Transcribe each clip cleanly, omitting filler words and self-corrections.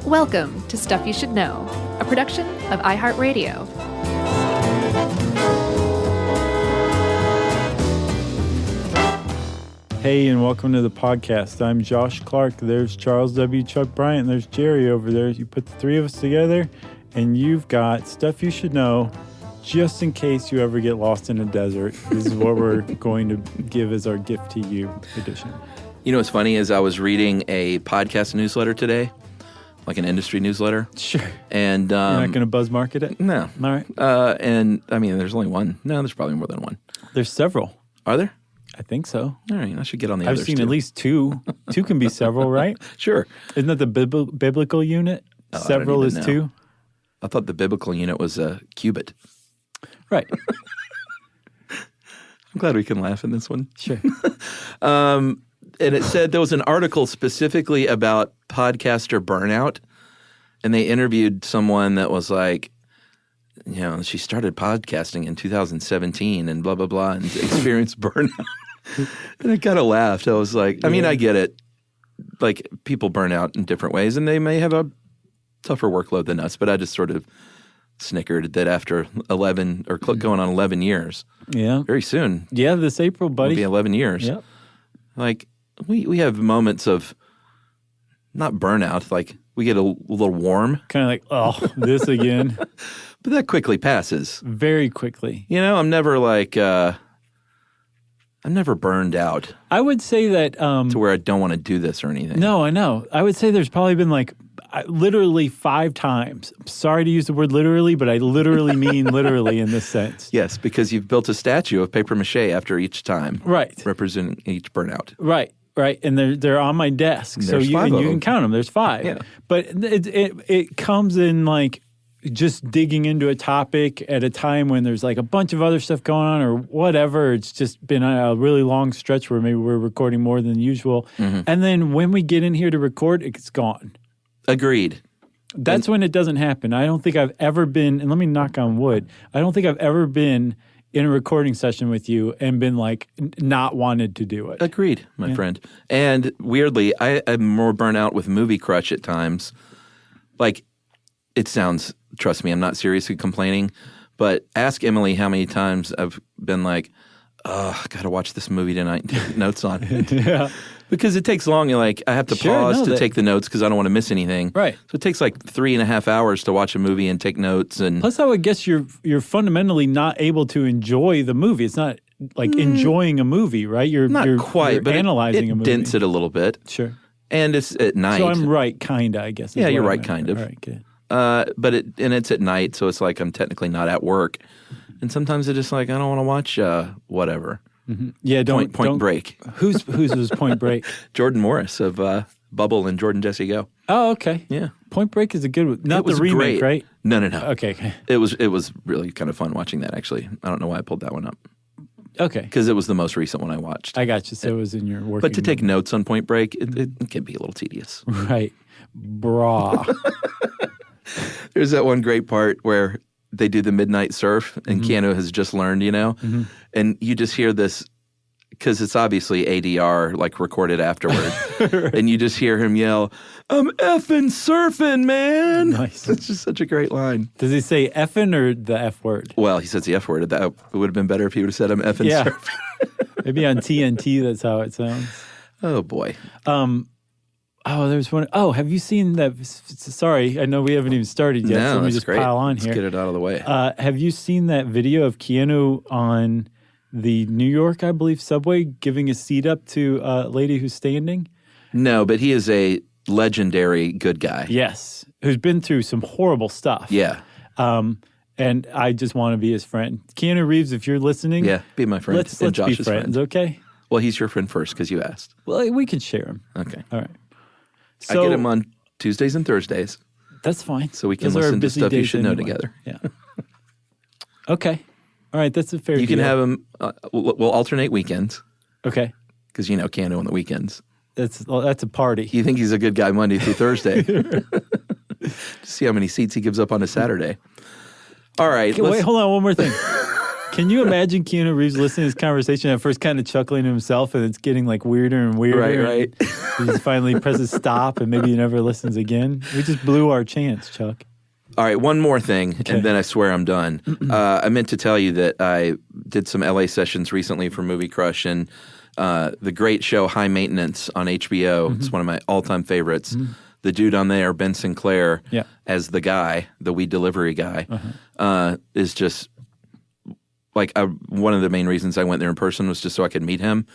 Welcome to Stuff You Should Know, a production of iHeartRadio. Hey, and welcome to the podcast. I'm Josh Clark. There's Charles W. Chuck Bryant. There's Jerry over there. You put the three of us together, and you've got Stuff You Should Know just in case you ever get lost in a desert. This is what we're going to give as our gift to you edition. You know what's funny is I was reading a podcast newsletter today, like an industry newsletter. Sure. And you're not going to buzz market it? No. All right. And I mean, there's only one. No, there's probably more than one. There's several. Are there? I think so. All right. I should get on the others. I've seen too. at least two. Two can be several, right? Sure. Isn't that the biblical unit? Oh, Several is two? I thought the biblical unit was a cubit. Right. I'm glad we can laugh in this one. Sure. And it said there was an article specifically about podcaster burnout, and they interviewed someone that was like, you know, she started podcasting in 2017 and blah, blah, blah, and experienced burnout. And I kind of laughed. I was like, I mean, I get it. Like, people burn out in different ways, and they may have a tougher workload than us, but I just sort of snickered that after 11 or going on 11 years. Yeah. Very soon. Yeah, this April, buddy. It'll be 11 years. Yep. Like, we have moments of not burnout, like we get a little warm. Kind of like, oh, this again. But that quickly passes. Very quickly. You know, I'm never like, I'm never burned out I would say that... to where I don't want to do this or anything. No, I know. I would say there's probably been like literally 5 times. I'm sorry to use the word literally, but I literally mean literally in this sense. Yes, because you've built a statue of paper mache after each time. Right. Representing each burnout. Right. Right, and they're on my desk, so There's you 5 of can them. count them. There's 5, Yeah. But it comes in like just digging into a topic at a time when there's like a bunch of other stuff going on or whatever. It's just been a really long stretch where maybe we're recording more than usual, and then when we get in here to record, it's gone. Agreed. That's when it doesn't happen. I don't think I've ever been, and let me knock on wood. I don't think I've ever been in a recording session with you and been like not wanted to do it. Agreed, my friend. And weirdly, I am more burnt out with movie crutch at times. Like, it sounds, trust me, I'm not seriously complaining, but ask Emily how many times I've been like, oh, I got to watch this movie tonight and take notes on it. Yeah. Because it takes long. Like, I have to pause to take the notes because I don't want to miss anything. Right. So it takes like 3.5 hours to watch a movie and take notes. And Plus, I would guess you're fundamentally not able to enjoy the movie. It's not like enjoying a movie, right? You're not quite, you're but analyzing it a movie. dents it a little bit. Sure. And it's at night. So I'm right, kinda, I guess. Yeah, you're right, kind of. All right, good. But it's at night, so it's like I'm technically not at work. And sometimes it's just like, I don't want to watch whatever. Mm-hmm. Yeah, don't Break. Who's was Point Break? Jordan Morris of Bubble and Jordan Jesse Go. Oh, okay. Yeah. Point Break is a good one. Not It was the remake, great. right? No. Okay. It was really kind of fun watching that, actually. I don't know why I pulled that one up. Okay. Because it was the most recent one I watched. I got you. So it was in your working. But to take notes on Point Break, it can be a little tedious. Right. Brah. There's that one great part where they do the midnight surf and Keanu has just learned, you know? And you just hear this, because it's obviously ADR, like recorded afterward. And you just hear him yell, I'm effing surfing, man. Nice. It's just such a great line. Does he say effing or the F word? Well, he says the F word. It would have been better if he would have said, I'm effing surfing. Maybe on TNT, that's how it sounds. Oh, boy. There's one. Oh, have you seen that? Sorry, I know we haven't even started yet, No, so let me that's just great. pile on Let's here. get it out of the way. Have you seen that video of Keanu on the New York, I believe, subway, giving a seat up to a lady who's standing? No, but he is a legendary good guy. Yes, who's been through some horrible stuff. Yeah. And I just want to be his friend. Keanu Reeves, if you're listening, Yeah, be my friend. let's and be Josh's friends, friend. okay? Well, he's your friend first because you asked. Well, we can share him. Okay. All right. I get him on Tuesdays and Thursdays. That's fine. So we can Those are our listen to busy stuff you days should know anyway. together. Yeah. Okay. All right. That's a fair deal. You can have him, we'll alternate weekends Okay. because you know Keanu on the weekends. That's a party. You think he's a good guy Monday through Thursday. See how many seats he gives up on a Saturday. All right. Okay, wait, hold on. One more thing. Can you imagine Keanu Reeves listening to this conversation at first kind of chuckling to himself and it's getting like weirder and weirder? Right. He just finally presses stop and maybe he never listens again. We just blew our chance, Chuck. All right, one more thing, Okay. and then I swear I'm done. I meant to tell you that I did some LA sessions recently for Movie Crush, and the great show High Maintenance on HBO. It's one of my all-time favorites. The dude on there, Ben Sinclair, as the guy, the weed delivery guy, is just like one of the main reasons I went there in person was just so I could meet him.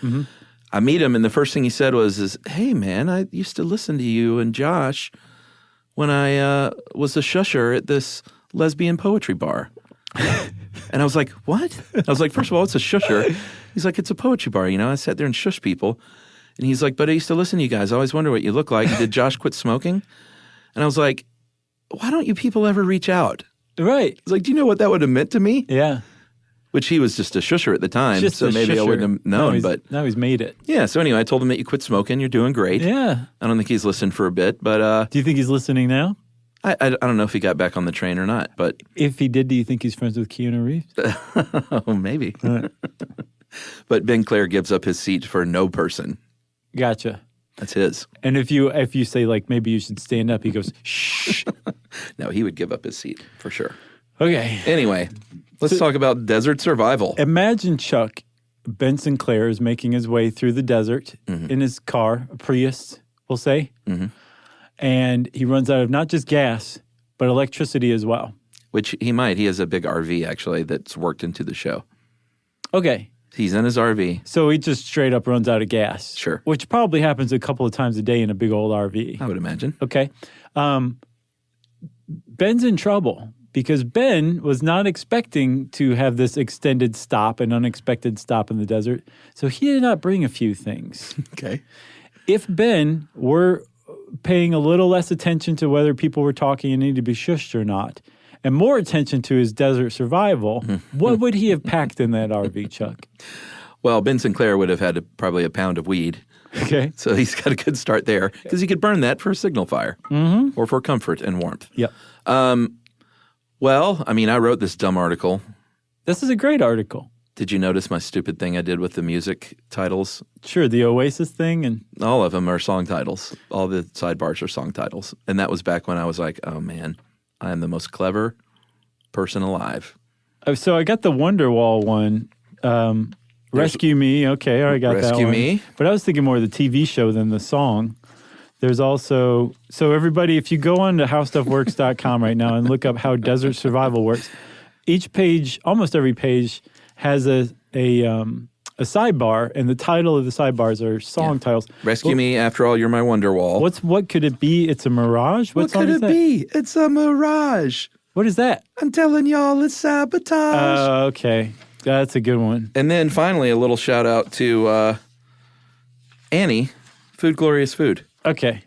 I meet him, and the first thing he said was, "Hey, man, I used to listen to you and Josh when I was a shusher at this lesbian poetry bar." And I was like, what? I was like, first of all, it's a shusher. He's like, it's a poetry bar, you know? I sat there and shush people. And he's like, but I used to listen to you guys. I always wonder what you look like. Did Josh quit smoking? And I was like, why don't you people ever reach out? Right. I was like, do you know what that would have meant to me? Yeah. Which he was just a shusher at the time, Just so a maybe I shusher. wouldn't have known. But now he's made it. yeah, so anyway, I told him that you quit smoking. You're doing great. Yeah. I don't think he's listened for a bit, but Do you think he's listening now? I don't know if he got back on the train or not, but If he did, do you think he's friends with Keanu Reeves? oh, maybe. Right. But Ben Clare gives up his seat for no person. Gotcha. That's his. And if you say like maybe you should stand up, he goes shh. No, he would give up his seat for sure. Okay. Anyway, let's talk about desert survival. Imagine Chuck, Ben Sinclair is making his way through the desert in his car, a Prius, we'll say, and he runs out of not just gas but electricity as well. Which he might. He has a big RV actually that's worked into the show. Okay. He's in his RV. So he just straight up runs out of gas. Sure. Which probably happens a couple of times a day in a big old RV. I would imagine. Okay. Ben's in trouble because Ben was not expecting to have this extended stop, an unexpected stop in the desert. So he did not bring a few things. Okay. If Ben were paying a little less attention to whether people were talking and needed to be shushed or not, and more attention to his desert survival, what would he have packed in that RV, Chuck? Well, Ben Sinclair would have had probably a pound of weed. Okay. So he's got a good start there because he could burn that for a signal fire or for comfort and warmth. Yep. Well, I mean, I wrote this dumb article. This is a great article. Did you notice my stupid thing I did with the music titles? Sure, the Oasis thing and All of them are song titles. All the sidebars are song titles. And that was back when I was like, oh man, I am the most clever person alive. so I got the Wonderwall one. Rescue Me. Okay, I already got that Rescue one. Me. But I was thinking more of the TV show than the song. There's also, so everybody, if you go on to howstuffworks.com right now and look up how desert survival works, each page, almost every page, has a sidebar, and the title of the sidebars are song titles. Rescue Me, After All, You're My Wonderwall. What could it be? It's a mirage? What song could is it that? be? It's a mirage. What is that? I'm telling y'all, it's sabotage. Okay. That's a good one. And then finally, a little shout out to Annie, Food Glorious Food. Okay.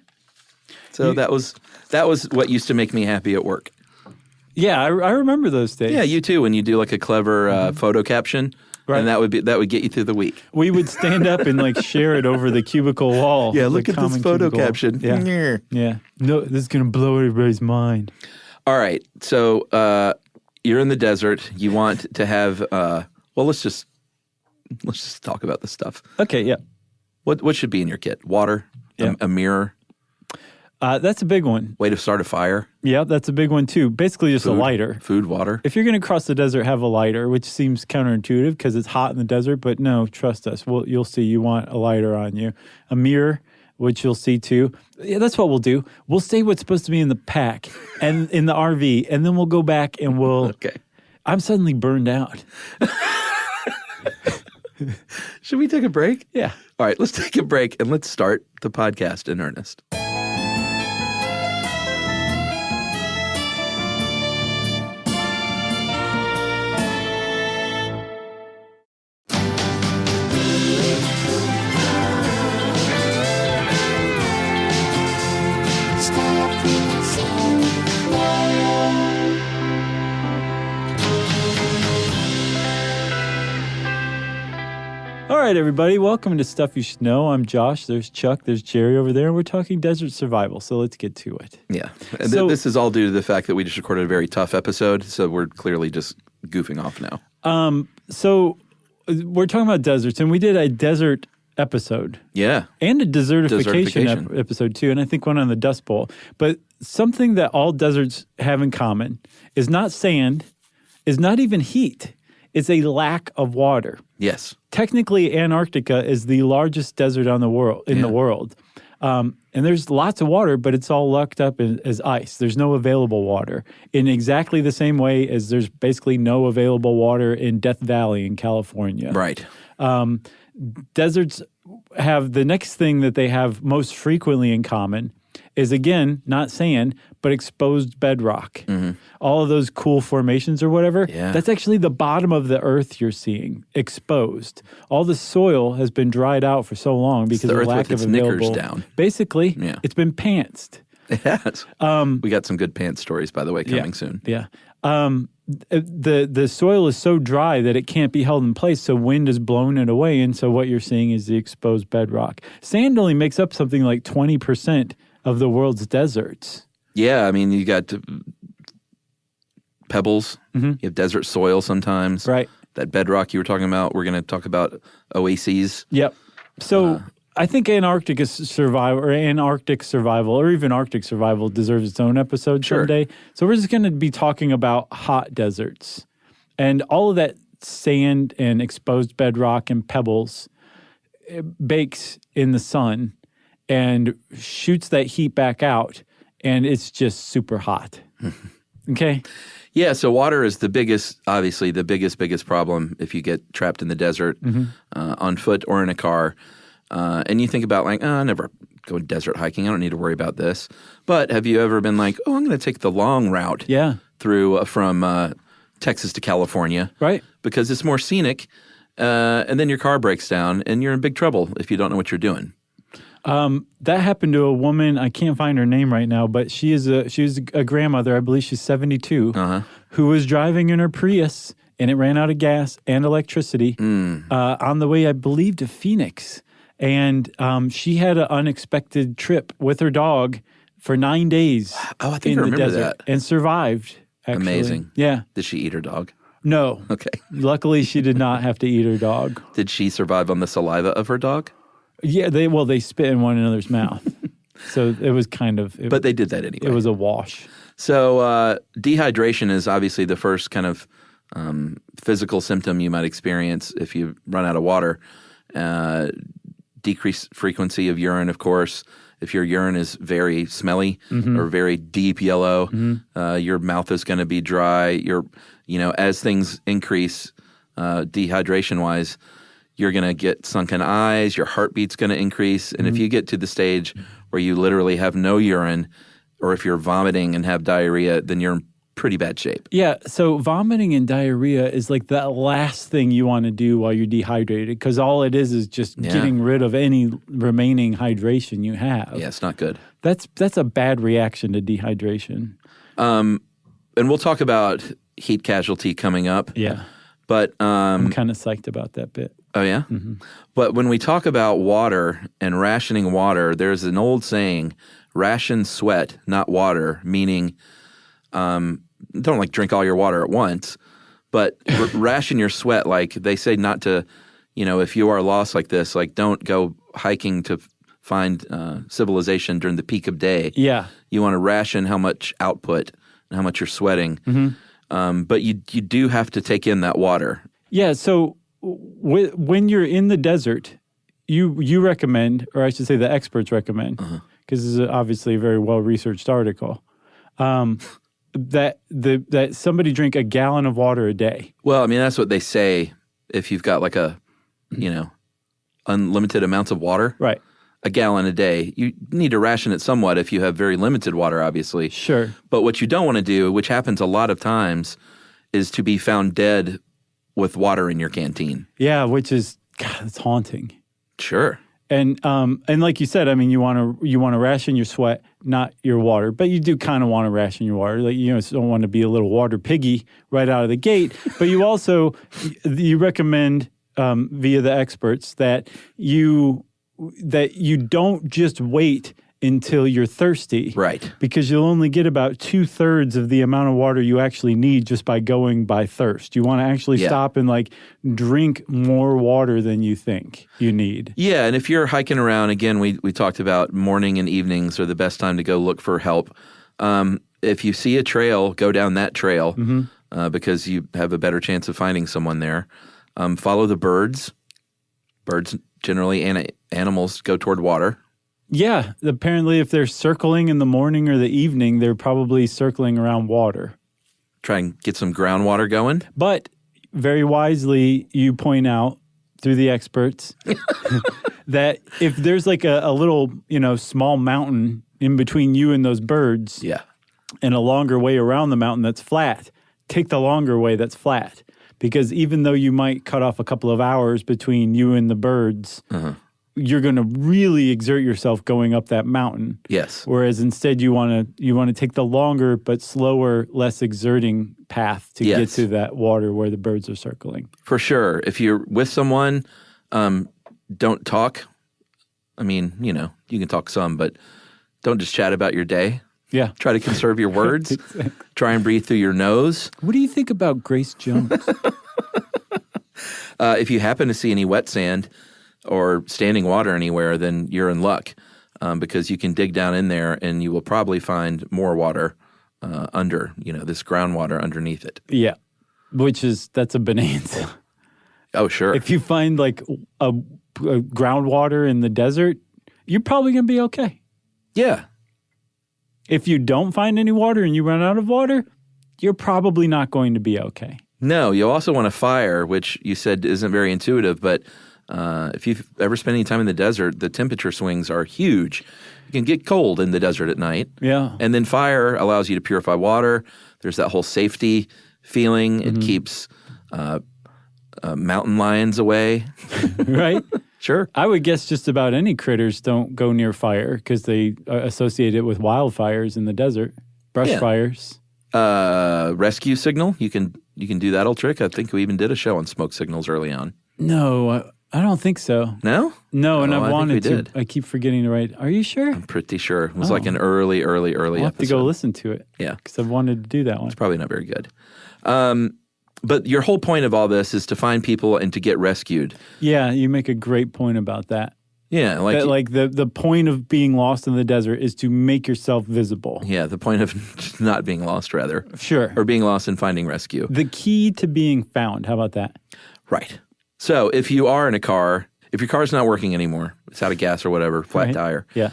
So that was what used to make me happy at work. Yeah, I remember those days. Yeah, you too. When you do like a clever photo caption, Right. and that would get you through the week. We would stand up and like share it over the cubicle wall. Yeah, the look at this common photo cubicle. caption. Yeah. Yeah. No, this is going to blow everybody's mind. All right, so you're in the desert. You want to have well, let's just talk about this stuff. Okay, yeah. What should be in your kit? Water, Yeah. a mirror, That's a big one. way to start a fire, Yeah, that's a big one too. Basically just a lighter. food, water. If you're going to cross the desert, have a lighter, which seems counterintuitive because it's hot in the desert, but no, trust us. You'll see you want a lighter on you. A mirror, which you'll see too. Yeah, that's what we'll do. We'll say what's supposed to be in the pack and in the RV, and then we'll go back and we'll... Okay. I'm suddenly burned out. Should we take a break? Yeah. All right, let's take a break and let's start the podcast in earnest. All right, everybody. Welcome to Stuff You Should Know. I'm Josh. There's Chuck. There's Jerry over there. And we're talking desert survival. So let's get to it. Yeah. And So- this is all due to the fact that we just recorded a very tough episode, so we're clearly just goofing off now. So we're talking about deserts, and we did a desert episode. Yeah. And a desertification episode too, and I think one on the Dust Bowl. But something that all deserts have in common is not sand, is not even heat. It's a lack of water. Yes. Technically, Antarctica is the largest desert in the world. And there's lots of water, but it's all locked up as ice. There's no available water in exactly the same way as there's basically no available water in Death Valley in California. Right. Deserts have the next thing that they have most frequently in common is, again, not sand, but exposed bedrock. Mm-hmm. All of those cool formations or whatever, that's actually the bottom of the earth you're seeing, exposed. All the soil has been dried out for so long because of lack of available. Down. Basically, it's been pantsed. It has. We got some good pants stories, by the way, coming soon. Yeah. The soil is so dry that it can't be held in place, so wind has blown it away, and so what you're seeing is the exposed bedrock. Sand only makes up something like 20% of the world's deserts. Yeah, I mean, you got pebbles, you have desert soil sometimes. Right. That bedrock you were talking about, we're going to talk about oases. Yep. So I think Antarctic survival, or even Arctic survival deserves its own episode someday. So we're just going to be talking about hot deserts. And all of that sand and exposed bedrock and pebbles bakes in the sun and shoots that heat back out, and it's just super hot. Okay? Yeah, so water is obviously the biggest problem if you get trapped in the desert on foot or in a car. And you think about I never go desert hiking. I don't need to worry about this. But have you ever been like, I'm going to take the long route through from Texas to California. Right. Because it's more scenic, and then your car breaks down, and you're in big trouble if you don't know what you're doing. That happened to a woman. I can't find her name right now, but she was a grandmother. I believe she's 72, who was driving in her Prius, and it ran out of gas and electricity on the way, I believe, to Phoenix. And she had an unexpected trip with her dog for 9 days. Oh, I think I remember that. And survived, actually. Amazing. Yeah. Did she eat her dog? No. Okay. Luckily, she did not have to eat her dog. Did she survive on the saliva of her dog? Yeah, they spit in one another's mouth. So it was kind of... But they did that anyway. It was a wash. So dehydration is obviously the first kind of physical symptom you might experience if you run out of water. Decreased frequency of urine, of course. If your urine is very smelly or very deep yellow, your mouth is going to be dry. As things increase dehydration-wise, you're going to get sunken eyes, your heartbeat's going to increase. And if you get to the stage where you literally have no urine, or if you're vomiting and have diarrhea, then you're in pretty bad shape. Yeah, so vomiting and diarrhea is like the last thing you want to do while you're dehydrated, because all it is just getting rid of any remaining hydration you have. Yeah, it's not good. That's a bad reaction to dehydration. And we'll talk about heat casualty coming up. Yeah. But I'm kind of psyched about that bit. Oh, yeah? Mm-hmm. But when we talk about water and rationing water, there's an old saying, ration sweat, not water, meaning don't drink all your water at once, but ration your sweat. Like they say not to, if you are lost like this, don't go hiking to find civilization during the peak of day. Yeah. You want to ration how much output and how much you're sweating. Mm-hmm. But you do have to take in that water. Yeah, so when you're in the desert, you recommend, or I should say the experts recommend, because this is obviously a very well-researched article, that somebody drink a gallon of water a day. Well, I mean, that's what they say if you've got unlimited amounts of water. Right. A gallon a day. You need to ration it somewhat if you have very limited water, obviously. Sure. But what you don't want to do, which happens a lot of times, is to be found dead with water in your canteen. Yeah, which is, God, it's haunting. Sure. And like you said, I mean, you want to ration your sweat, not your water, but you do kind of want to ration your water. Don't want to be a little water piggy right out of the gate. But you also you recommend via the experts that you don't just wait until you're thirsty. Right. Because you'll only get about 2/3 of the amount of water you actually need just by going by thirst. You want to actually stop and like drink more water than you think you need. Yeah, and if you're hiking around, again, we talked about morning and evenings are the best time to go look for help. If you see a trail, go down that trail because you have a better chance of finding someone there. Follow the birds. Birds generally and animals go toward water. Yeah, apparently if they're circling in the morning or the evening, they're probably circling around water. Try and get some groundwater going. But very wisely, you point out through the experts that if there's like a little, small mountain in between you and those birds and a longer way around the mountain that's flat, take the longer way that's flat. Because even though you might cut off a couple of hours between you and the birds, you're going to really exert yourself going up that mountain. Yes. Whereas instead you want to take the longer but slower, less exerting path to get to that water where the birds are circling. For sure. If you're with someone, don't talk. I mean, you can talk some, but don't just chat about your day. Yeah. Try to conserve your words. Try and breathe through your nose. What do you think about Grace Jones? If you happen to see any wet sand or standing water anywhere, then you're in luck because you can dig down in there and you will probably find more water under, this groundwater underneath it. Yeah, that's a bonanza. Oh, sure. If you find like a groundwater in the desert, you're probably going to be okay. Yeah. If you don't find any water and you run out of water, you're probably not going to be okay. No, you also want a fire, which you said isn't very intuitive, but if you've ever spent any time in the desert, the temperature swings are huge. You can get cold in the desert at night. Yeah. And then fire allows you to purify water. There's that whole safety feeling. It keeps mountain lions away. Right? Sure. I would guess just about any critters don't go near fire because they associate it with wildfires in the desert, brush fires. Rescue signal. You can do that old trick. I think we even did a show on smoke signals early on. No, I don't think so. No? No, and I wanted to. Did. I keep forgetting to write. Are you sure? I'm pretty sure. It was like an early I'll episode. have to go listen to it. Yeah. Because I've wanted to do that one. It's probably not very good. But your whole point of all this is to find people and to get rescued. Yeah, you make a great point about that. Yeah. The point of being lost in the desert is to make yourself visible. Yeah, the point of not being lost, rather. Sure. Or being lost and finding rescue. The key to being found. How about that? Right. So if you are in a car, if your car's not working anymore, it's out of gas or whatever, flat tire. Yeah.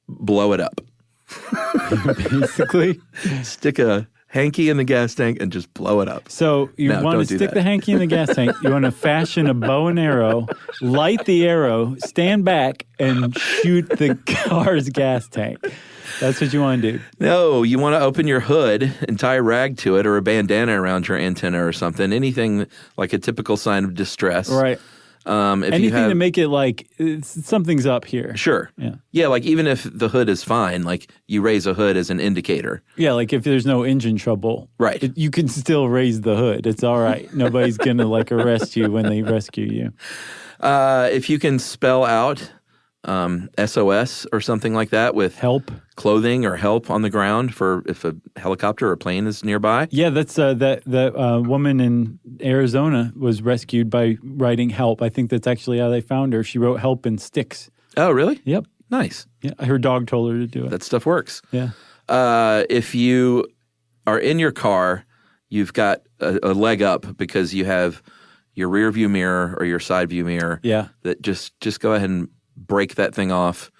Blow it up. Basically. Stick a hanky in the gas tank and just blow it up. So you want to stick the hanky in the gas tank. You want to fashion a bow and arrow, light the arrow, stand back, and shoot the car's gas tank. That's what you want to do. No, you want to open your hood and tie a rag to it or a bandana around your antenna or something. Anything like a typical sign of distress. Right. Anything to make it like something's up here. Sure. Yeah. Yeah, like even if the hood is fine, like you raise a hood as an indicator. Yeah, like if there's no engine trouble. Right. You can still raise the hood. It's all right. Nobody's going to like arrest you when they rescue you. If you can spell out SOS or something like that with help, clothing or help on the ground for if a helicopter or a plane is nearby. Yeah, that's that woman in Arizona was rescued by writing help. I think that's actually how they found her. She wrote help in sticks. Oh, really? Yep. Nice. Yeah, her dog told her to do it. That stuff works. Yeah. If you are in your car, you've got a leg up because you have your rear view mirror or your side view mirror. Yeah. That just go ahead and break that thing off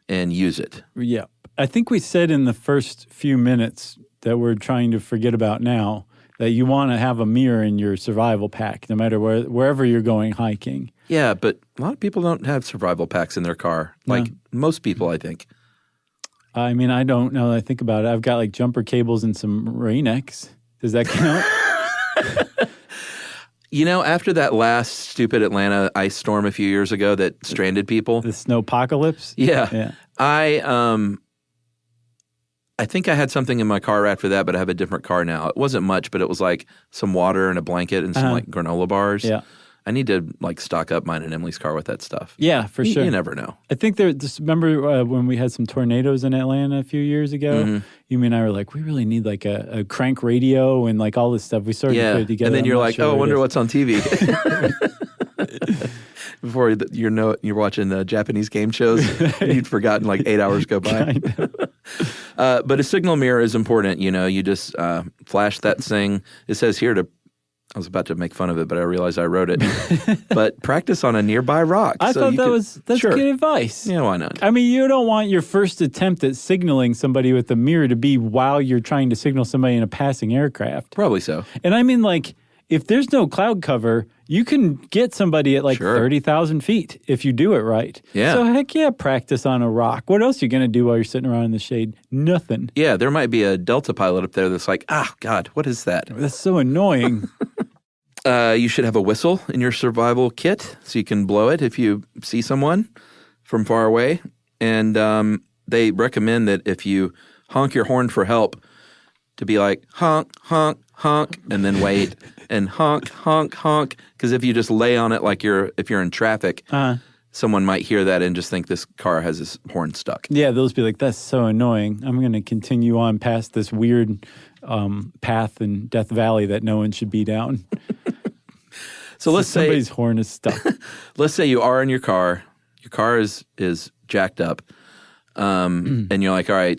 and use it. Yeah. I think we said in the first few minutes that we're trying to forget about now that you want to have a mirror in your survival pack no matter wherever you're going hiking. Yeah, but a lot of people don't have survival packs in their car. Like most people, I think. I mean, I don't know that I think about it. I've got like jumper cables and some Rain-X. Does that count? After that last stupid Atlanta ice storm a few years ago that stranded people. The snowpocalypse? Yeah. I think I had something in my car after that, but I have a different car now. It wasn't much, but it was like some water and a blanket and some like granola bars. Yeah. I need to like stock up mine and Emily's car with that stuff. Yeah, for sure. You never know. I think remember when we had some tornadoes in Atlanta a few years ago? Mm-hmm. You and I were like, we really need like a crank radio and like all this stuff. We started to put it together. And then you're like, I wonder what's on TV. Before you're watching Japanese game shows, and you'd forgotten like 8 hours go by. But a signal mirror is important. You just flash that thing. It says here I was about to make fun of it, but I realized I wrote it. But practice on a nearby rock. I thought that's sure. good advice. Yeah, why not? I mean, you don't want your first attempt at signaling somebody with a mirror to be while you're trying to signal somebody in a passing aircraft. Probably so. And I mean, like, if there's no cloud cover, you can get somebody at like 30,000 feet if you do it right. Yeah. So heck yeah, practice on a rock. What else are you going to do while you're sitting around in the shade? Nothing. Yeah, there might be a Delta pilot up there that's like, God, what is that? That's so annoying. You should have a whistle in your survival kit so you can blow it if you see someone from far away. And they recommend that if you honk your horn for help, to be like, honk, honk, honk, and then wait, and honk, honk, honk. Because if you just lay on it like if you're in traffic, someone might hear that and just think this car has his horn stuck. Yeah, they'll just be like, that's so annoying. I'm going to continue on past this weird path in Death Valley that no one should be down. So let's say somebody's horn is stuck. Let's say you are in your car is jacked up, and you're like, all right,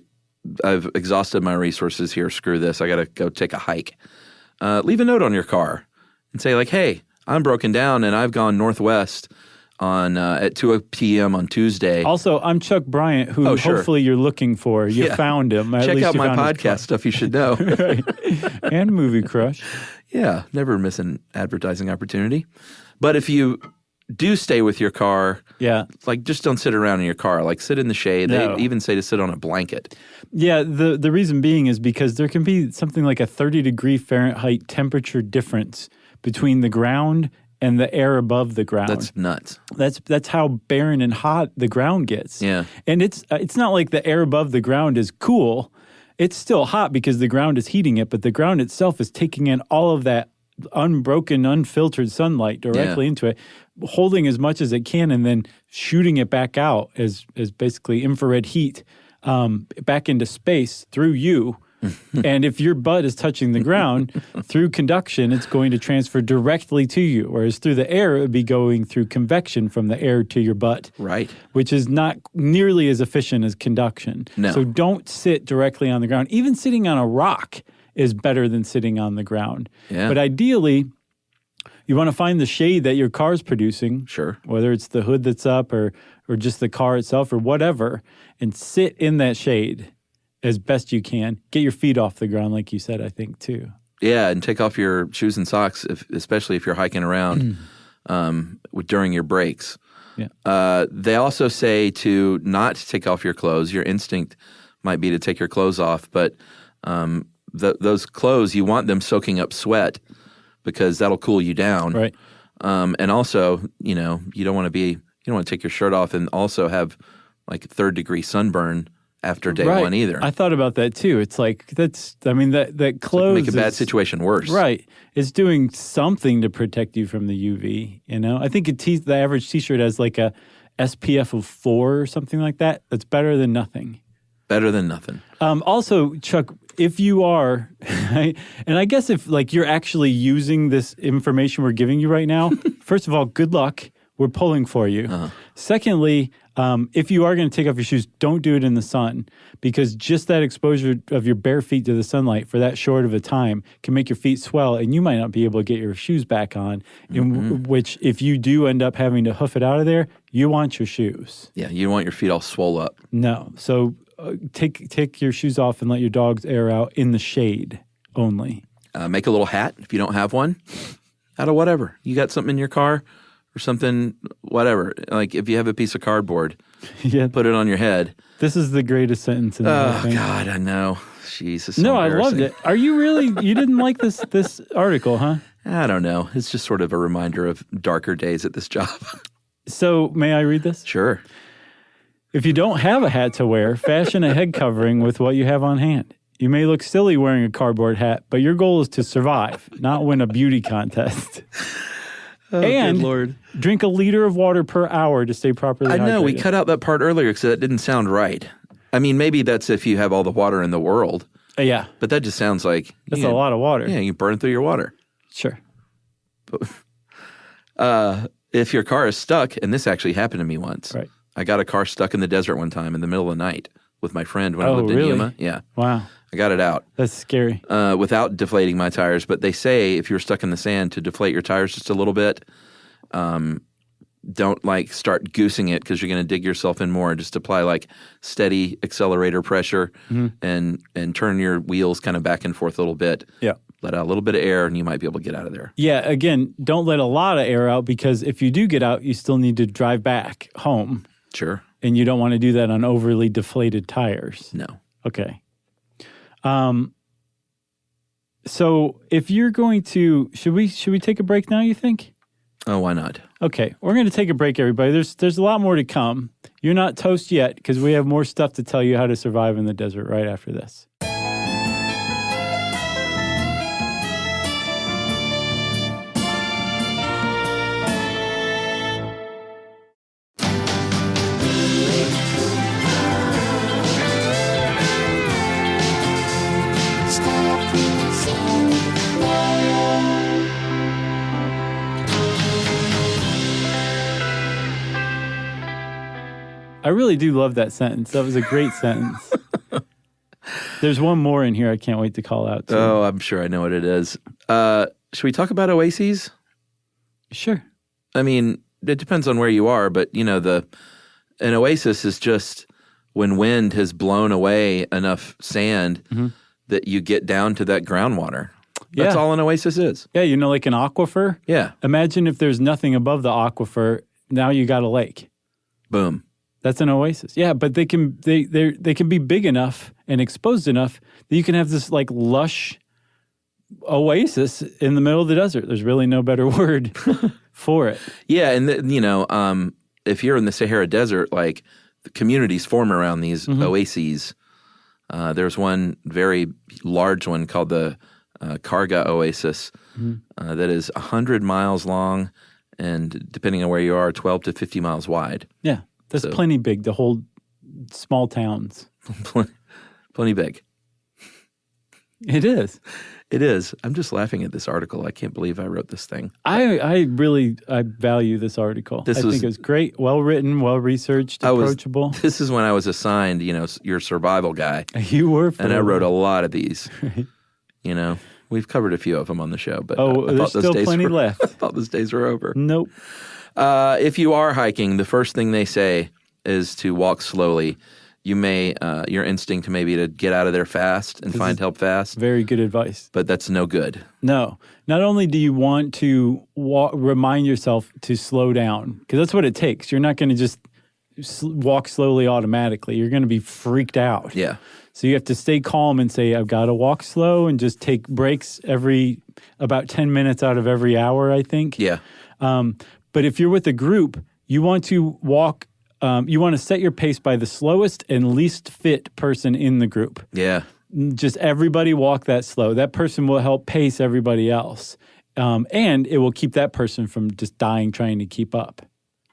I've exhausted my resources here. Screw this. I got to go take a hike. Leave a note on your car and say like, hey, I'm broken down and I've gone northwest on at 2 p.m. on Tuesday. Also, I'm Chuck Bryant, who hopefully you're looking for. You found him. Check out my podcast, Stuff You Should Know. Right. And Movie Crush. Yeah, never miss an advertising opportunity. But if you do stay with your car, like just don't sit around in your car. Like sit in the shade. No. They even say to sit on a blanket. Yeah, the reason being is because there can be something like a 30-degree Fahrenheit temperature difference between the ground and the air above the ground. That's nuts. That's how barren and hot the ground gets. Yeah. And it's not like the air above the ground is cool. It's still hot because the ground is heating it, but the ground itself is taking in all of that unbroken, unfiltered sunlight directly into it, holding as much as it can and then shooting it back out as basically infrared heat back into space through you. And if your butt is touching the ground, through conduction, it's going to transfer directly to you. Whereas through the air, it would be going through convection from the air to your butt. Right. Which is not nearly as efficient as conduction. No. So don't sit directly on the ground. Even sitting on a rock is better than sitting on the ground. Yeah. But ideally, you want to find the shade that your car's producing. Sure. Whether it's the hood that's up or just the car itself or whatever, and sit in that shade as best you can. Get your feet off the ground, like you said, I think, too. Yeah, and take off your shoes and socks, especially if you're hiking around during your breaks. Yeah. They also say to not take off your clothes. Your instinct might be to take your clothes off, but those clothes, you want them soaking up sweat because that'll cool you down. Right. And also, you don't want to take your shirt off and also have like 3rd-degree sunburn after day one either. I thought about that too. It's like that clothes make a bad situation worse. Right. It's doing something to protect you from the UV, I think the average t-shirt has like a SPF of 4 or something like that. That's better than nothing. Better than nothing. Also, Chuck, if you are, and I guess if like you're actually using this information we're giving you right now, first of all, good luck. We're pulling for you. Uh-huh. Secondly, if you are going to take off your shoes, don't do it in the sun because just that exposure of your bare feet to the sunlight for that short of a time can make your feet swell and you might not be able to get your shoes back on, which if you do end up having to hoof it out of there, you want your shoes. Yeah, you don't want your feet all swole up. No. So take your shoes off and let your dogs air out in the shade only. Make a little hat if you don't have one out of whatever. You got something in your car? Or something, whatever. Like if you have a piece of cardboard, put it on your head. This is the greatest sentence in the whole thing. Oh, God, I know. Jesus. No, I loved it. Are you really, you didn't like this article, huh? I don't know. It's just sort of a reminder of darker days at this job. So, may I read this? Sure. If you don't have a hat to wear, fashion a head covering with what you have on hand. You may look silly wearing a cardboard hat, but your goal is to survive, not win a beauty contest. and good Lord. drink a liter of water per hour to stay properly hydrated. I know, we cut out that part earlier because that didn't sound right. I mean, maybe that's if you have all the water in the world. Yeah. But that just sounds like... That's a lot of water. Yeah, you burn through your water. Sure. If your car is stuck, and this actually happened to me once. Right. I got a car stuck in the desert one time in the middle of the night with my friend when I lived in Yuma. Yeah. Wow. I got it out. That's scary. Without deflating my tires. But they say if you're stuck in the sand to deflate your tires just a little bit, don't like start goosing it because you're going to dig yourself in more. Just apply like steady accelerator pressure and turn your wheels kind of back and forth a little bit. Yeah. Let out a little bit of air and you might be able to get out of there. Yeah, again, don't let a lot of air out because if you do get out, you still need to drive back home. Sure. And you don't want to do that on overly deflated tires. No. Okay. So if you're going to, should we take a break now, you think? Oh, why not? Okay, we're going to take a break, everybody. There's a lot more to come. You're not toast yet because we have more stuff to tell you how to survive in the desert right after this. I really do love that sentence. That was a great sentence. There's one more in here I can't wait to call out too. Oh, I'm sure I know what it is. Should we talk about Oases? Sure. I mean, it depends on where you are, but you know, an oasis is just when wind has blown away enough sand that you get down to that groundwater. That's all an oasis is. Yeah, you know, like an aquifer? Yeah. Imagine if there's nothing above the aquifer, now you got a lake. Boom. That's an oasis. Yeah, but they can be big enough and exposed enough that you can have this like lush oasis in the middle of the desert. There's really no better word for it. Yeah, and if you're in the Sahara Desert, like the communities form around these oases. There's one very large one called the Karga Oasis that is 100 miles long and, depending on where you are, 12 to 50 miles wide. Yeah. That's plenty big to hold small towns. Plenty big. It is. It is. I'm just laughing at this article. I can't believe I wrote this thing. I value this article. I think it was great, well written, well researched, approachable. This is when I was assigned, your survival guy. You were. And I wrote a lot of these. Right. We've covered a few of them on the show, but there's still plenty left. I thought those days were over. Nope. If you are hiking, the first thing they say is to walk slowly. You may, your instinct may be to get out of there fast and find help fast. Very good advice. But that's no good. No. Not only do you want to remind yourself to slow down, because that's what it takes. You're not going to just walk slowly automatically. You're going to be freaked out. Yeah. So you have to stay calm and say, I've got to walk slow and just take breaks about 10 minutes out of every hour, I think. Yeah. But if you're with a group, you want to walk, you want to set your pace by the slowest and least fit person in the group. Yeah. Just everybody walk that slow. That person will help pace everybody else. And it will keep that person from just dying trying to keep up.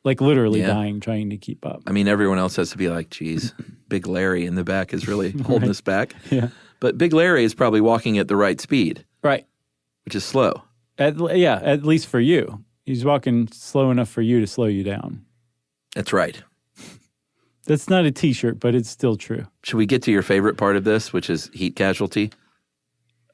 Like literally dying trying to keep up. I mean, everyone else has to be like, geez, Big Larry in the back is really holding us back. Yeah. But Big Larry is probably walking at the right speed. Right. Which is slow. At least for you. He's walking slow enough for you to slow you down. That's right. That's not a T-shirt, but it's still true. Should we get to your favorite part of this, which is heat casualty?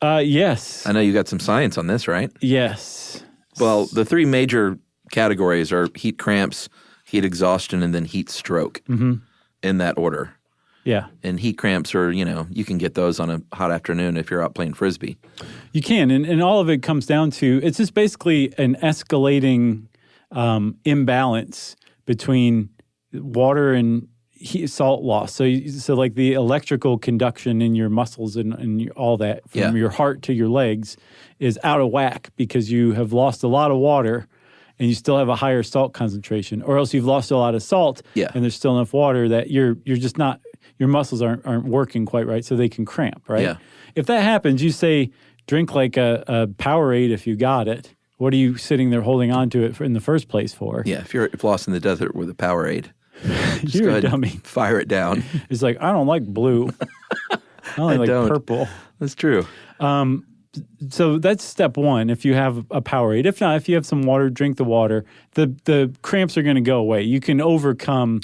Yes. I know you got some science on this, right? Yes. Well, the three major categories are heat cramps, heat exhaustion, and then heat stroke in that order. Yeah. And heat cramps are, you can get those on a hot afternoon if you're out playing Frisbee. You can. And all of it comes down to, it's just basically an escalating imbalance between water and salt loss. So like the electrical conduction in your muscles and all that from your heart to your legs is out of whack because you have lost a lot of water and you still have a higher salt concentration, or else you've lost a lot of salt and there's still enough water that you're just not, your muscles aren't working quite right, so they can cramp, right? Yeah. If that happens, you say drink like a Powerade if you got it, What are you sitting there holding on to it in the first place for? Yeah, if you're lost in the desert with a Powerade, just You're go a ahead and dummy. fire it down. It's like, I don't like blue. I only like don't. purple. That's true. So that's step one, if you have a Powerade. If not, if you have some water, drink the water. The cramps are going to go away. You can overcome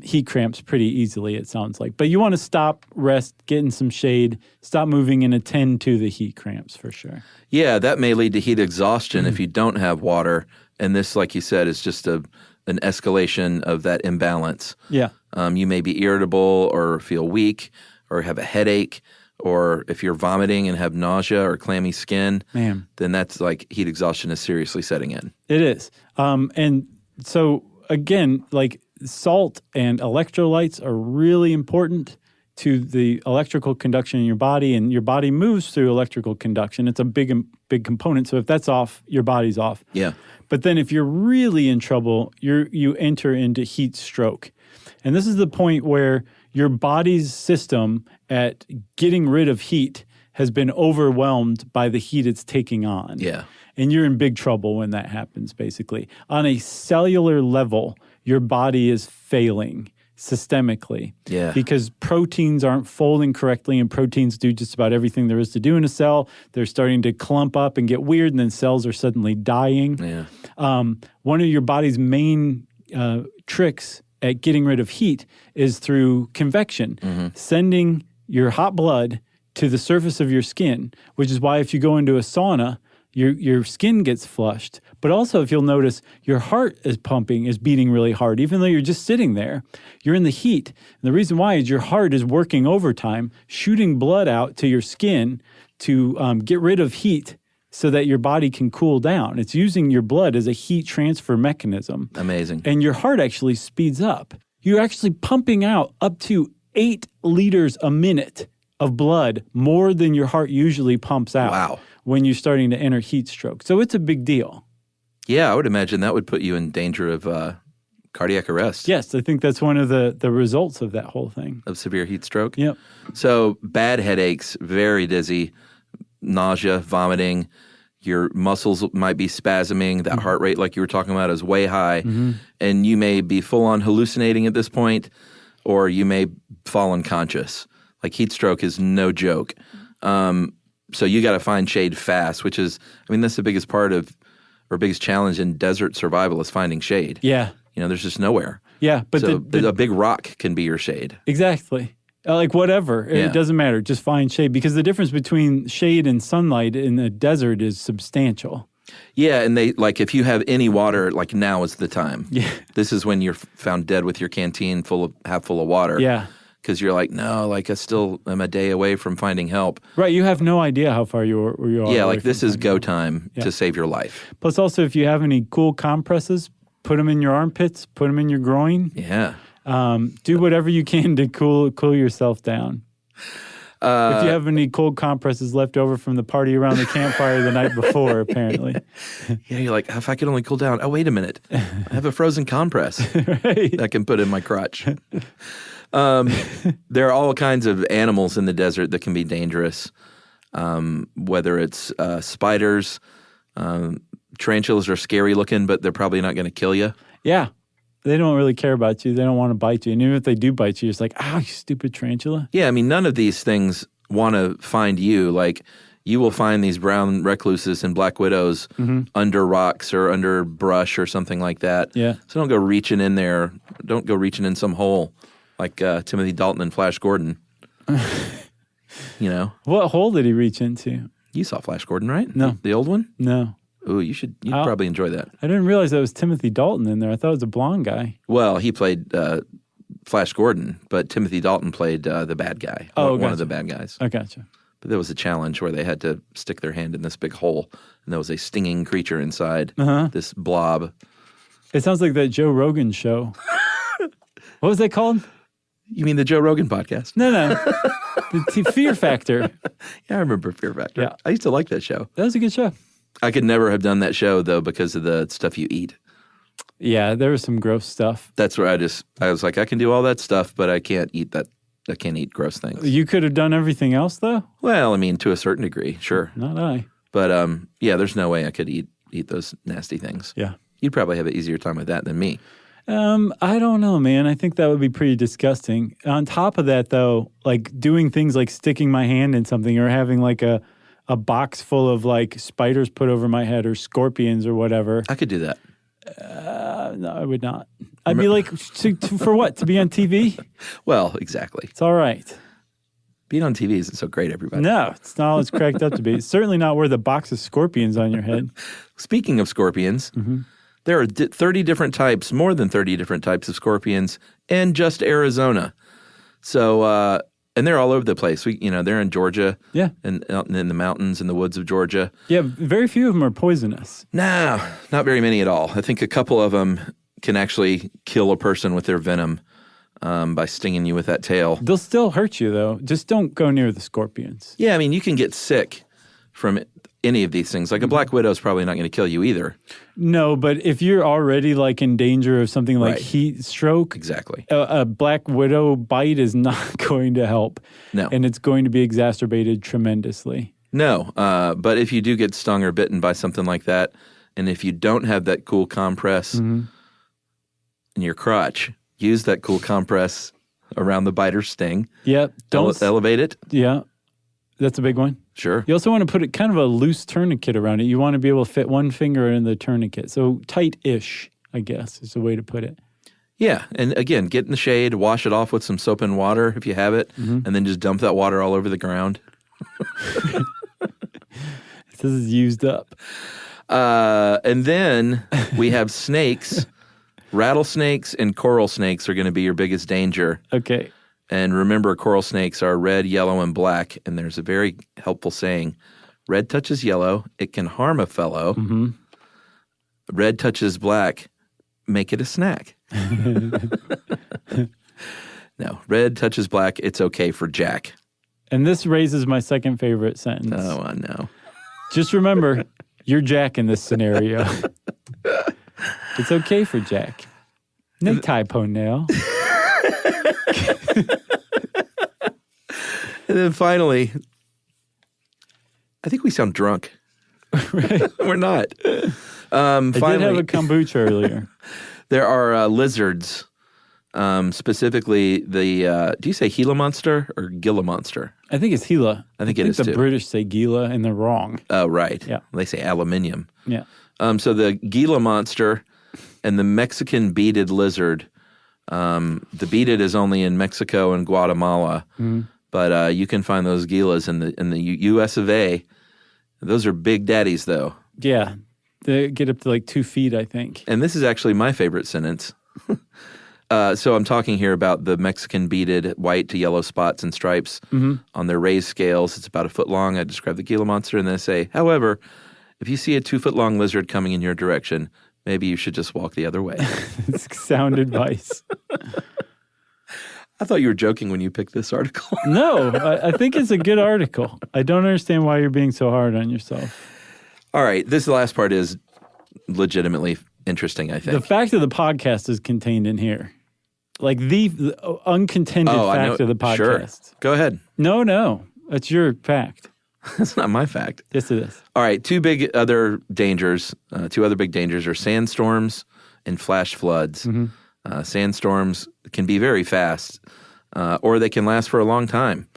heat cramps pretty easily, it sounds like. But you want to stop, rest, get in some shade, stop moving, and attend to the heat cramps for sure. Yeah, that may lead to heat exhaustion if you don't have water. And this, like you said, is just an escalation of that imbalance. Yeah. You may be irritable or feel weak or have a headache. Or if you're vomiting and have nausea or clammy skin, then that's like heat exhaustion is seriously setting in. It is. And so, again, like salt and electrolytes are really important to the electrical conduction in your body, and your body moves through electrical conduction. It's a big component. So if that's off, your body's off. Yeah. But then if you're really in trouble, you enter into heat stroke. And this is the point where your body's system at getting rid of heat has been overwhelmed by the heat it's taking on. Yeah. And you're in big trouble when that happens, basically. On a cellular level, your body is failing systemically. Yeah. Because proteins aren't folding correctly, and proteins do just about everything there is to do in a cell. They're starting to clump up and get weird, and then cells are suddenly dying. Yeah. One of your body's main tricks at getting rid of heat is through convection, sending your hot blood to the surface of your skin, which is why if you go into a sauna, your skin gets flushed. But also, if you'll notice, your heart is beating really hard. Even though you're just sitting there, you're in the heat. And the reason why is your heart is working overtime, shooting blood out to your skin to get rid of heat so that your body can cool down. It's using your blood as a heat transfer mechanism. Amazing. And your heart actually speeds up. You're actually pumping out up to 8 liters a minute of blood, more than your heart usually pumps out when you're starting to enter heat stroke. So it's a big deal. Yeah, I would imagine that would put you in danger of cardiac arrest. Yes, I think that's one of the results of that whole thing. Of severe heat stroke? Yep. So bad headaches, very dizzy, nausea, vomiting, your muscles might be spasming, that heart rate like you were talking about is way high, and you may be full-on hallucinating at this point, or you may fall unconscious. Like heat stroke is no joke. So you got to find shade fast, which is, I mean, that's the biggest part of, or biggest challenge in desert survival is finding shade. Yeah. You know, there's just nowhere. Yeah. But so a big rock can be your shade. Exactly. Like whatever. Yeah. It doesn't matter. Just find shade, because the difference between shade and sunlight in the desert is substantial. Yeah, and they, like, if you have any water, like, now is the time. Yeah. This is when you're found dead with your canteen half full of water. Yeah. Because you're like, no, like, I still am a day away from finding help. Right. You have no idea how far you are. Yeah, like, this is go time to save your life. Plus, also, if you have any cool compresses, put them in your armpits, put them in your groin. Yeah. Do whatever you can to cool yourself down. If you have any cold compresses left over from the party around the campfire the night before, apparently. Yeah, you're like, if I could only cool down. Oh, wait a minute. I have a frozen compress Right. I can put in my crotch. There are all kinds of animals in the desert that can be dangerous, whether it's spiders. Tarantulas are scary looking, but they're probably not going to kill you. Yeah. They don't really care about you. They don't want to bite you. And even if they do bite you, it's like, ow, you stupid tarantula. Yeah, I mean, none of these things want to find you. Like, you will find these brown recluses and black widows under rocks or under brush or something like that. Yeah. So don't go reaching in there. Don't go reaching in some hole like Timothy Dalton and Flash Gordon. You know? What hole did he reach into? You saw Flash Gordon, right? No. The old one? No. Ooh, you'd probably enjoy that. I didn't realize that was Timothy Dalton in there. I thought it was a blonde guy. Well, he played Flash Gordon, but Timothy Dalton played the bad guy. One of the bad guys. I gotcha. But there was a challenge where they had to stick their hand in this big hole, and there was a stinging creature inside, this blob. It sounds like that Joe Rogan show. What was that called? You mean the Joe Rogan podcast? No. The Fear Factor. Yeah, I remember Fear Factor. Yeah. I used to like that show. That was a good show. I could never have done that show, though, because of the stuff you eat. Yeah, there was some gross stuff. That's where I was like, I can do all that stuff, but I can't eat that. I can't eat gross things. You could have done everything else, though? Well, I mean, to a certain degree, sure. Not I. But, yeah, there's no way I could eat eat those nasty things. Yeah. You'd probably have an easier time with that than me. I don't know, man. I think that would be pretty disgusting. On top of that, though, like doing things like sticking my hand in something or having like a box full of like spiders put over my head or scorpions or whatever. I could do that. No, I would not. I'd be like, for what? To be on TV? Well, exactly. It's all right. Being on TV isn't so great, everybody. No, it's not all it's cracked up to be. It's certainly not worth a box of scorpions on your head. Speaking of scorpions, there are 30 different types, more than 30 different types of scorpions in just Arizona. So, and they're all over the place. They're in Georgia. Yeah. And out in the mountains and the woods of Georgia. Yeah, very few of them are poisonous. No, not very many at all. I think a couple of them can actually kill a person with their venom by stinging you with that tail. They'll still hurt you, though. Just don't go near the scorpions. Yeah, I mean, you can get sick from any of these things. Like a black widow is probably not going to kill you either. No, but if you're already like in danger of something like Right. heat stroke, Exactly. a black widow bite is not going to help. No. And it's going to be exacerbated tremendously. No, but if you do get stung or bitten by something like that, and if you don't have that cool compress in your crotch, use that cool compress around the biter's sting. Yep. Elevate it. Yeah. That's a big one. Sure. You also want to put it kind of a loose tourniquet around it. You want to be able to fit one finger in the tourniquet. So tight-ish, I guess, is the way to put it. Yeah, and again, get in the shade, wash it off with some soap and water if you have it, and then just dump that water all over the ground. This is used up. And then we have snakes. Rattlesnakes and coral snakes are going to be your biggest danger. Okay. And remember, coral snakes are red, yellow, and black. And there's a very helpful saying, red touches yellow, it can harm a fellow. Red touches black, make it a snack. No, red touches black, it's okay for Jack. And this raises my second favorite sentence. Oh, I know. Just remember, you're Jack in this scenario. It's okay for Jack. Necktie ponytail. And then finally, I think we sound drunk. Right. We're not. I did have a kombucha earlier. There are lizards, specifically the, do you say Gila monster or Gila monster? I think it's Gila. I think it is the too. British say Gila and they're wrong. Oh, right. Yeah. They say aluminium. Yeah. So the Gila monster and the Mexican beaded lizard. The beaded is only in Mexico and Guatemala, but you can find those Gilas in the U.S. of A. Those are big daddies, though. Yeah. They get up to like 2 feet, I think. And this is actually my favorite sentence. So I'm talking here about the Mexican beaded white to yellow spots and stripes on their raised scales. It's about a foot long. I describe the Gila monster, and then I say, however, if you see a 2-foot-long lizard coming in your direction, maybe you should just walk the other way. It's sound advice. I thought you were joking when you picked this article. No, I think it's a good article. I don't understand why you're being so hard on yourself. All right, this last part is legitimately interesting, I think. The fact of the podcast is contained in here. Like the uncontended fact of the podcast. Sure. Go ahead. No. That's your fact. That's not my fact. Yes, it is. All right, two other big dangers are sandstorms and flash floods. Sandstorms can be very fast, or they can last for a long time.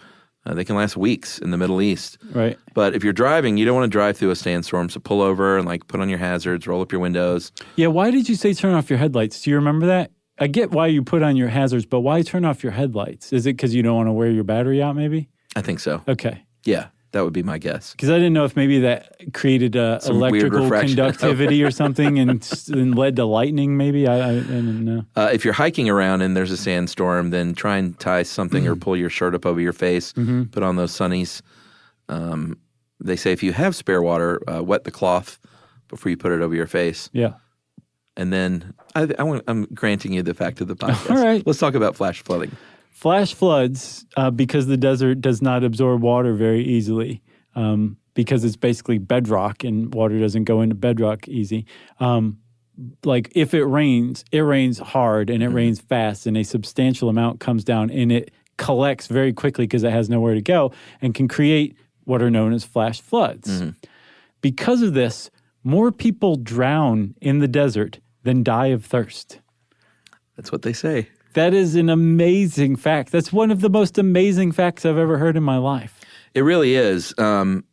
They can last weeks in the Middle East. Right. But if you're driving, you don't want to drive through a sandstorm, so pull over and put on your hazards, roll up your windows. Yeah, why did you say turn off your headlights? Do you remember that? I get why you put on your hazards, but why turn off your headlights? Is it because you don't want to wear your battery out, maybe? I think so. Okay. Yeah, that would be my guess. Because I didn't know if maybe that created Some weird electrical refraction. conductivity or something and led to lightning, maybe. I didn't know. If you're hiking around and there's a sandstorm, then try and tie something or pull your shirt up over your face, put on those sunnies. They say if you have spare water, wet the cloth before you put it over your face. Yeah. And then I'm granting you the fact of the podcast. All right. Let's talk about flash flooding. Flash floods, because the desert does not absorb water very easily, because it's basically bedrock and water doesn't go into bedrock easy. If it rains hard and it rains fast and a substantial amount comes down and it collects very quickly because it has nowhere to go and can create what are known as flash floods. Because of this, more people drown in the desert than die of thirst. That's what they say. That is an amazing fact. That's one of the most amazing facts I've ever heard in my life. It really is.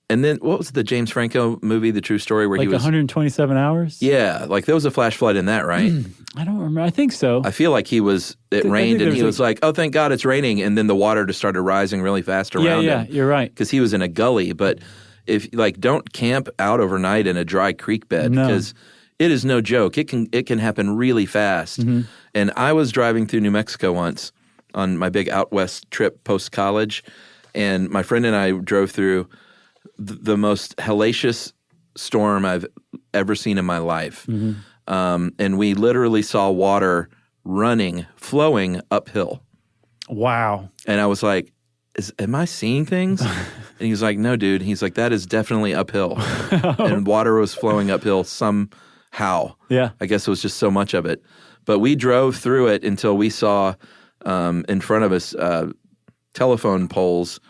And then what was the James Franco movie, The True Story, where like he was 127 hours? Yeah, like there was a flash flood in that, right? I don't remember. I think so. I feel like it rained and he was like, oh, thank God it's raining. And then the water just started rising really fast around him. Yeah, you're right. Because he was in a gully. But if don't camp out overnight in a dry creek bed because it is no joke. It can happen really fast. Mm-hmm. And I was driving through New Mexico once on my big out west trip post-college, and my friend and I drove through the most hellacious storm I've ever seen in my life. Mm-hmm. And we literally saw water flowing uphill. Wow. And I was like, am I seeing things? And he was like, no, dude. He's like, that is definitely uphill. And water was flowing uphill somehow. Yeah. I guess it was just so much of it. But we drove through it until we saw in front of us telephone poles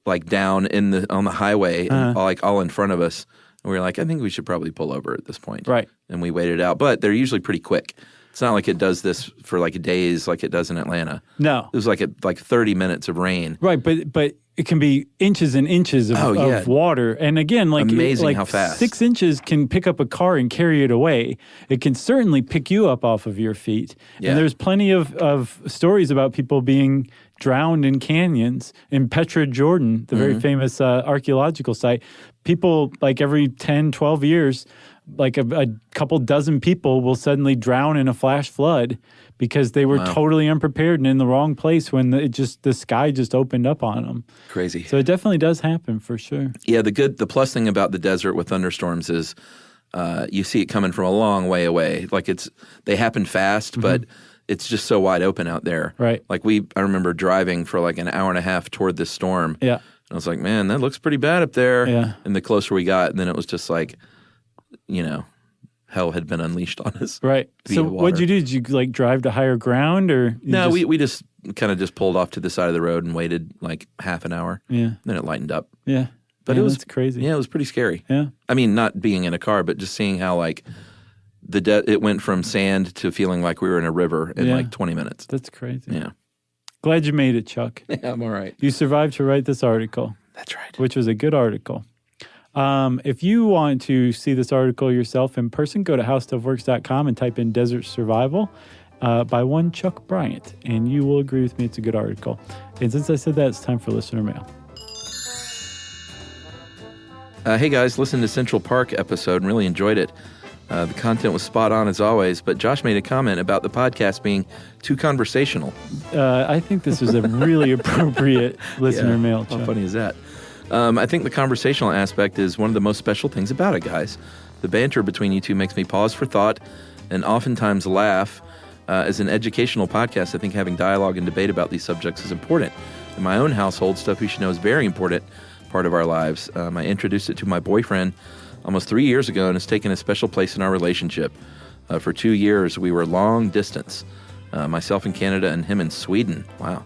like down on the highway, and all in front of us. And we were like, I think we should probably pull over at this point. Right. And we waited out. But they're usually pretty quick. It's not like it does this for like days like it does in Atlanta. No. It was like 30 minutes of rain. Right, but it can be inches and inches of water. And again, amazing how fast. 6 inches can pick up a car and carry it away. It can certainly pick you up off of your feet. Yeah. And there's plenty of stories about people being drowned in canyons. In Petra, Jordan, the very famous archaeological site, people like every 10, 12 years, like a couple dozen people will suddenly drown in a flash flood because they were totally unprepared and in the wrong place when the sky just opened up on them. Crazy. So it definitely does happen for sure. Yeah, the plus thing about the desert with thunderstorms is you see it coming from a long way away. Like they happen fast, but it's just so wide open out there. Right. Like I remember driving for like an hour and a half toward this storm. Yeah. And I was like, man, that looks pretty bad up there. Yeah. And the closer we got, and then it was just like, hell had been unleashed on us. Right. So what'd you do? Did you like drive to higher ground or? No, we just kind of just pulled off to the side of the road and waited like half an hour. Yeah. Then it lightened up. Yeah. But it was crazy. Yeah, it was pretty scary. Yeah. I mean, not being in a car, but just seeing how like it went from sand to feeling like we were in a river in like 20 minutes. That's crazy. Yeah. Glad you made it, Chuck. Yeah, I'm all right. You survived to write this article. That's right. Which was a good article. If you want to see this article yourself in person, go to howstuffworks.com and type in Desert Survival by one Chuck Bryant, and you will agree with me it's a good article. And since I said that, it's time for listener mail. Hey guys, listened to Central Park episode and really enjoyed it. The content was spot on as always, but Josh made a comment about the podcast being too conversational. I think this is a really appropriate listener mail, Chuck. How funny is that? I think the conversational aspect is one of the most special things about it, guys. The banter between you two makes me pause for thought and oftentimes laugh. As an educational podcast, I think having dialogue and debate about these subjects is important. In my own household, Stuff You Should Know is a very important part of our lives. I introduced it to my boyfriend almost 3 years ago and has taken a special place in our relationship. For 2 years, we were long distance, myself in Canada and him in Sweden. Wow.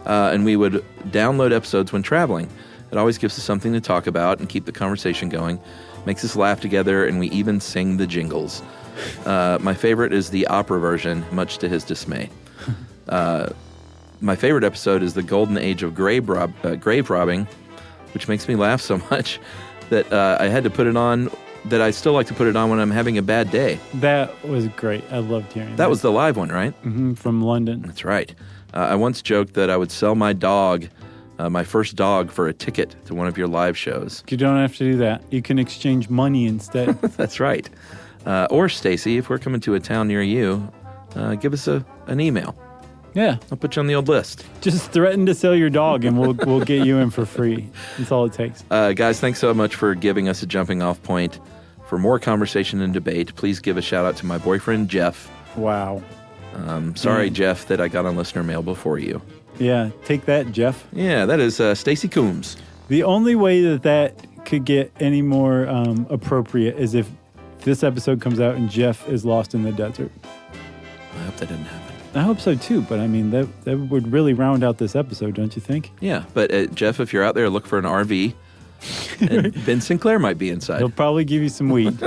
And we would download episodes when traveling. It always gives us something to talk about and keep the conversation going. Makes us laugh together, and we even sing the jingles. My favorite is the opera version, much to his dismay. My favorite episode is the golden age of grave robbing, which makes me laugh so much that I had to put it on, that I still like to put it on when I'm having a bad day. That was great. I loved hearing that. That was the live one, right? Mm-hmm, from London. That's right. I once joked that I would sell my dog, my first dog, for a ticket to one of your live shows. You don't have to do that. You can exchange money instead. That's right. Or, Stacy, if we're coming to a town near you, give us an email. Yeah. I'll put you on the old list. Just threaten to sell your dog and we'll get you in for free. That's all it takes. Guys, thanks so much for giving us a jumping off point. For more conversation and debate, please give a shout out to my boyfriend, Jeff. Wow. Sorry, Jeff, that I got on listener mail before you. Yeah, take that, Jeff. Yeah, that is Stacy Coombs. The only way that could get any more appropriate is if this episode comes out and Jeff is lost in the desert. I hope that didn't happen. I hope so too, but I mean, that would really round out this episode, don't you think? Yeah, but Jeff, if you're out there, look for an RV. And Ben Sinclair might be inside. He'll probably give you some weed.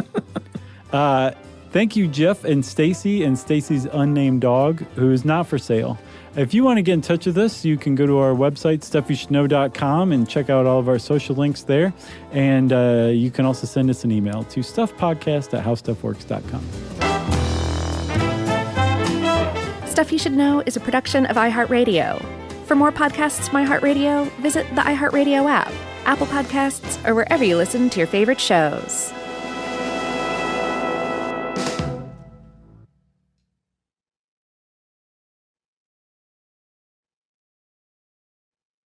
Thank you, Jeff and Stacy's unnamed dog, who is not for sale. If you want to get in touch with us, you can go to our website, stuffyoushouldknow.com, and check out all of our social links there. And you can also send us an email to stuffpodcast@howstuffworks.com. Stuff You Should Know is a production of iHeartRadio. For more podcasts from iHeartRadio, visit the iHeartRadio app, Apple Podcasts, or wherever you listen to your favorite shows.